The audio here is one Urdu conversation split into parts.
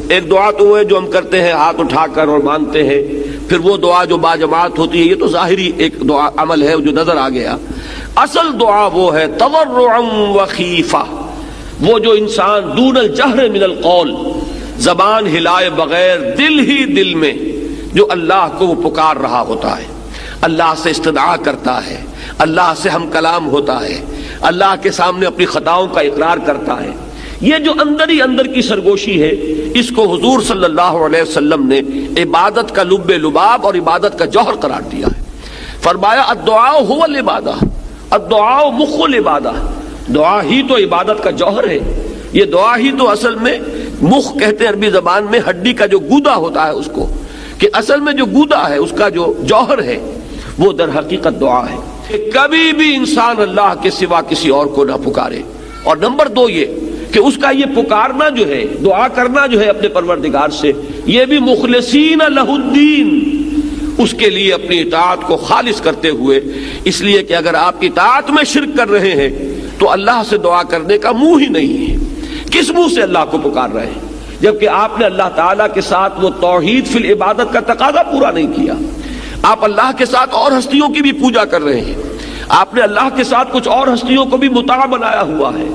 ایک دعا تو وہ ہے جو ہم کرتے ہیں ہاتھ اٹھا کر اور مانگتے ہیں، پھر وہ دعا جو باجماعت ہوتی ہے یہ تو ظاہری ایک دعا عمل ہے جو نظر آ گیا۔ اصل دعا وہ ہے تضرعا وخیفہ، وہ جو انسان دون الجہر من القول، زبان ہلائے بغیر دل ہی دل میں جو اللہ کو وہ پکار رہا ہوتا ہے، اللہ سے استدعا کرتا ہے، اللہ سے ہم کلام ہوتا ہے، اللہ کے سامنے اپنی خطاؤں کا اقرار کرتا ہے، یہ جو اندر ہی اندر کی سرگوشی ہے، اس کو حضور صلی اللہ علیہ وسلم نے عبادت کا لب لباب اور عبادت کا جوہر قرار دیا ہے۔ فرمایا الدعاء هو العبادہ، الدعاء مخ العبادہ، دعا ہی تو عبادت کا جوہر ہے۔ یہ دعا ہی تو اصل میں مخ کہتے ہیں عربی زبان میں ہڈی کا جو گودا ہوتا ہے اس کو، کہ اصل میں جو گودا ہے اس کا جو جوہر ہے وہ در حقیقت دعا ہے کہ کبھی بھی انسان اللہ کے سوا کسی اور کو نہ پکارے۔ اور نمبر دو یہ کہ اس کا یہ پکارنا جو ہے، دعا کرنا جو ہے اپنے پروردگار سے، یہ بھی مخلصین لہ الدین، اس کے لیے اپنی اطاعت کو خالص کرتے ہوئے، اس لیے کہ اگر آپ اطاعت میں شرک کر رہے ہیں تو اللہ سے دعا کرنے کا منہ ہی نہیں ہے۔ کس منہ سے اللہ کو پکار رہے ہیں جبکہ آپ نے اللہ تعالیٰ کے ساتھ وہ توحید فی العبادت کا تقاضا پورا نہیں کیا؟ آپ اللہ کے ساتھ اور ہستیوں کی بھی پوجا کر رہے ہیں، آپ نے اللہ کے ساتھ کچھ اور ہستیوں کو بھی مطاع بنایا ہوا ہے،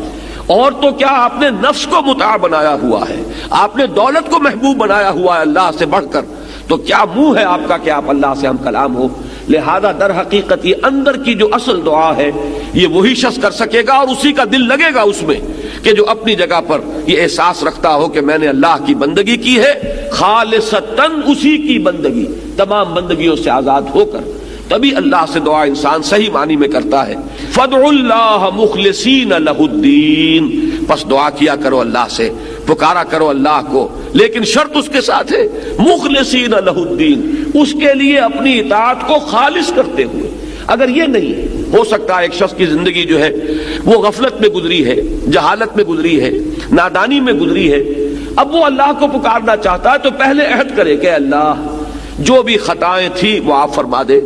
اور تو کیا آپ نے نفس کو مطاع بنایا ہوا ہے، آپ نے دولت کو محبوب بنایا ہوا ہے اللہ سے بڑھ کر، تو کیا منہ ہے آپ کا کہ آپ اللہ سے ہم کلام ہو؟ لہذا در حقیقت یہ اندر کی جو اصل دعا ہے یہ وہی شخص کر سکے گا، اور اسی کا دل لگے گا اس میں کہ جو اپنی جگہ پر یہ احساس رکھتا ہو کہ میں نے اللہ کی بندگی کی ہے خالصتاً، اسی کی بندگی تمام بندگیوں سے آزاد ہو کر، تبھی اللہ سے دعا انسان صحیح معنی میں کرتا ہے۔ فادعوا اللہ مخلصین لہ الدین، پس دعا کیا کرو اللہ سے، پکارا کرو اللہ کو، لیکن شرط اس کے ساتھ ہے مخلصین لہ الدین، اس کے لیے اپنی اطاعت کو خالص کرتے ہوئے۔ اگر یہ نہیں ہو سکتا، ایک شخص کی زندگی جو ہے وہ غفلت میں گزری ہے، جہالت میں گزری ہے، نادانی میں گزری ہے، اب وہ اللہ کو پکارنا چاہتا ہے تو پہلے عہد کرے کہ اللہ جو بھی خطائیں تھی وہ آپ فرما دے،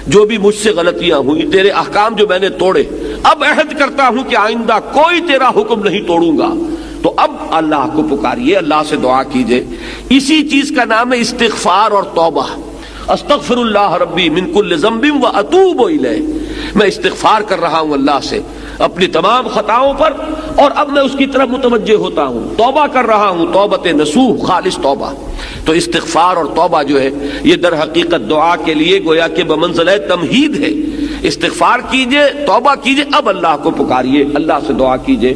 جو بھی مجھ سے غلطیاں ہوئی، تیرے احکام جو میں نے توڑے، اب عہد کرتا ہوں کہ آئندہ کوئی تیرا حکم نہیں توڑوں گا، تو اب اللہ کو پکاریے، اللہ سے دعا کیجئے۔ اسی چیز کا نام ہے استغفار اور توبہ۔ استغفر اللہ ربی من کل ذنب واتوب الیہ، میں استغفار کر رہا ہوں اللہ سے اپنی تمام خطاؤں پر، اور اب میں اس کی طرف متوجہ ہوتا ہوں، توبہ کر رہا ہوں، توبۃ نصوح، خالص توبہ۔ تو استغفار اور توبہ جو ہے یہ در حقیقت دعا کے لیے گویا کہ بمنزلہ تمہید ہے۔ استغفار کیجئے، توبہ کیجئے، اب اللہ کو پکاریے، اللہ سے دعا کیجئے۔